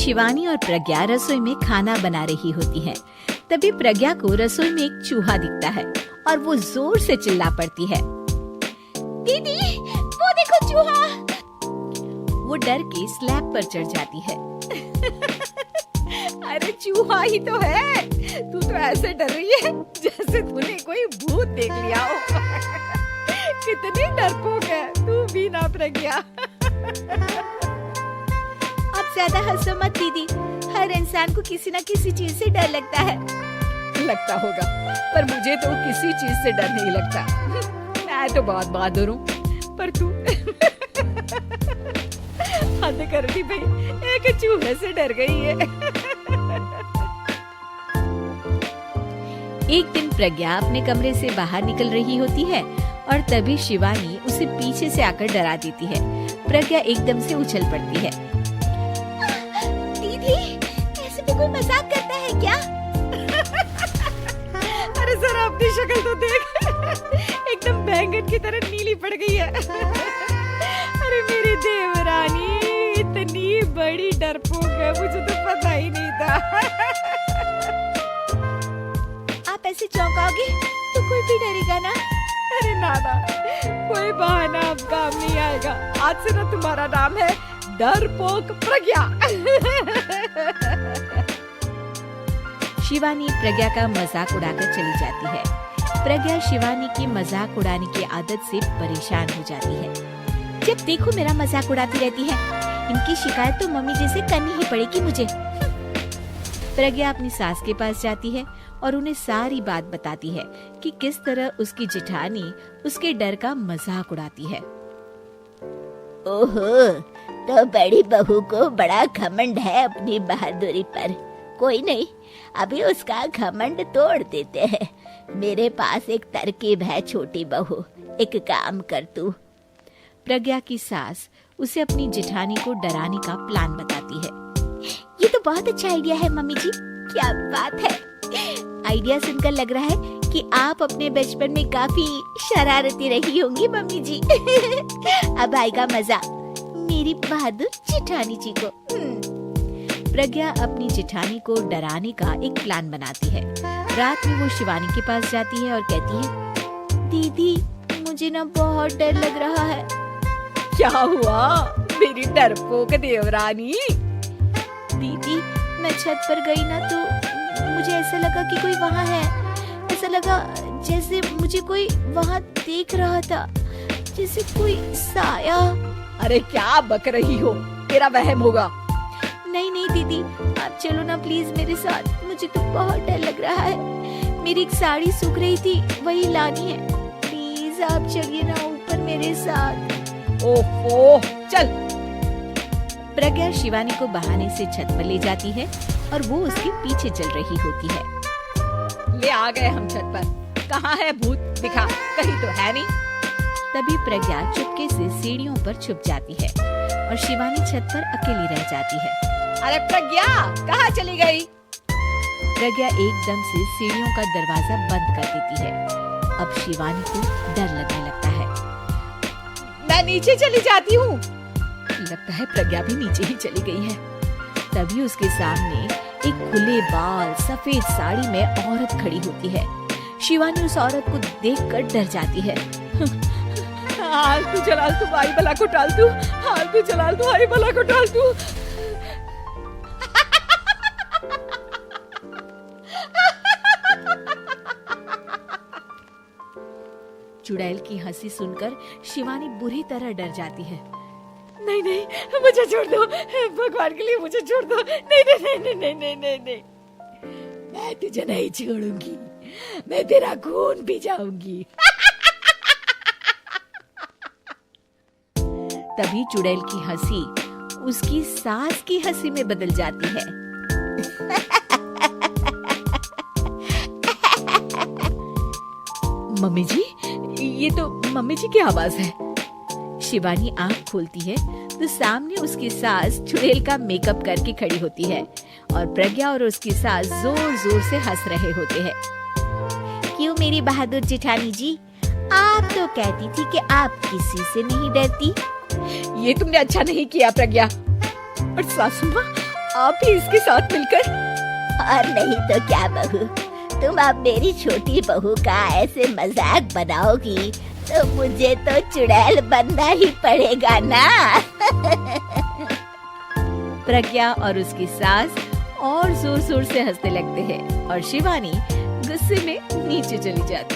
शिवानी और प्रज्ञा रसोई में खाना बना रही होती हैं। तभी प्रज्ञा को रसोई में एक चूहा दिखता है और वो जोर से चिल्ला पड़ती है, दीदी वो देखो चूहा। वो डर के स्लैब पर चढ़ जाती है। अरे चूहा ही तो है, तू तो ऐसे डर रही है जैसे तूने कोई भूत देख लिया हो। कितनी डरपोक है तू भी ना प्रज्ञा। अब ज्यादा हंसो मत दीदी, हर इंसान को किसी न किसी चीज से डर लगता है। लगता होगा, पर मुझे तो किसी चीज से डर नहीं लगता। मैं तो बहुत बहादुर हूँ, पर तू हद कर दी भाई, एक चूहे से डर गई है। एक दिन प्रज्ञा अपने कमरे से बाहर निकल रही होती है और तभी शिवानी उसे पीछे से आकर डरा देती है। प्रज्ञा एकदम से उछल पड़ती है। दीदी, ऐसे भी कोई मजाक करता है क्या? अरे जरा अपनी शक्ल तो देख, एकदम बैंगन की तरह नीली पड़ गई है। अरे मेरी देवरानी इतनी बड़ी डरपोक है, मुझे तो पता ही नहीं था। आप ऐसे चौंकाओगे तो कोई भी डरेगा ना? अरे नाना, कोई बहाना अब काम नहीं आएगा। आज से ना तुम्हारा नाम है डरपोक प्रज्ञा। शिवानी प्रज्ञा का मजाक उड़ाकर चली जाती है। प्रज्ञा शिवानी की मजाक उड़ाने की आदत से परेशान हो जाती है। जब देखो मेरा मजाक उड़ाती रहती है, इनकी शिकायत तो मम्मी जी से करनी ही पड़ेगी मुझे। प्रज्ञा अपनी सास के पास जाती है और उन्हें सारी बात बताती है कि किस तरह उसकी जेठानी उसके डर का मजाक उड़ाती है। ओहो, तो बड़ी बहू को बड़ा घमंड है अपनी बहादुरी पर। कोई नहीं, अभी उसका घमंड तोड़ देते हैं। मेरे पास एक तरकीब है छोटी बहू, एक काम कर तू। प्रज्ञा की सास उसे अपनी जेठानी को डराने का प्लान बताती है। ये तो बहुत अच्छा आइडिया है मम्मी जी। क्या बात है, आइडिया सुनकर लग रहा है कि आप अपने बचपन में काफी शरारती रही होंगी मम्मी जी। अब आएगा मजा मेरी बहादुर जेठानी जी को। प्रज्ञा अपनी जेठानी को डराने का एक प्लान बनाती है। रात में वो शिवानी के पास जाती है और कहती है, दीदी मुझे ना बहुत डर लग रहा है। क्या हुआ मेरी डरपोक देवरानी? दीदी मैं छत पर गई ना तो मुझे ऐसा लगा कि कोई वहाँ है। ऐसा लगा जैसे मुझे कोई वहाँ देख रहा था, जैसे कोई साया। अरे क्या बक रही हो, तेरा वहम होगा। नहीं नहीं दीदी, आप चलो ना प्लीज मेरे साथ, मुझे तो बहुत डर लग रहा है। मेरी एक साड़ी सूख रही थी, वही लानी है। प्लीज आप चलिए ना ऊपर मेरे साथ। ओहो चल। प्रज्ञा शिवानी को बहाने से छत पर ले जाती है और वो उसके पीछे चल रही होती है। ले आ गए हम छत पर, कहाँ है भूत, दिखा, कहीं तो है नहीं। तभी प्रज्ञा चुपके से सीढ़ियों पर छुप जाती है और शिवानी छत पर अकेली रह जाती है। अरे प्रज्ञा कहाँ चली गई? प्रज्ञा एकदम से सीढ़ियों का दरवाजा बंद कर देती है। अब शिवानी को डर लगने लगता है। मैं नीचे चली जाती हूँ। लगता है प्रज्ञा भी नीचे ही चली गई है। तभी उसके सामने एक खुले बाल सफेद साड़ी में औरत खड़ी होती है। शिवानी उस औरत को देखकर डर जाती है। हाल तू जलाल तू भाई भला को टाल तू, हाल तू जलाल तू भाई भला को टाल तू। चुड़ैल की हंसी सुनकर शिवानी बुरी तरह डर जाती है। नहीं नहीं मुझे छोड़ दो, भगवान के लिए मुझे छोड़ दो। नहीं नहीं नहीं नहीं नहीं नहीं नहीं, मैं तुझे नहीं छोड़ूंगी, मैं तेरा खून पी जाऊंगी। तभी चुड़ैल की हंसी उसकी सास की हंसी में बदल जाती है। मम्मी जी, ये तो मम्मी जी की आवाज है। शिवानी आंख खोलती है तो सामने उसकी सास चुड़ैल का मेकअप करके खड़ी होती है और प्रज्ञा और उसकी सास जोर जोर से हंस रहे होते हैं। क्यों मेरी बहादुर जेठानी जी, आप तो कहती थी कि आप किसी से नहीं डरती। ये तुमने अच्छा नहीं किया प्रज्ञा। और सासू माँ, आप भी इसके साथ मिलकर। और नहीं तो क्या बहू, तुम अब मेरी छोटी बहू का ऐसे मजाक बनाओगी तो मुझे तो चुड़ैल बनना ही पड़ेगा ना। प्रज्ञा और उसकी सास और जोर जोर से हंसने लगते हैं और शिवानी गुस्से में नीचे चली जाती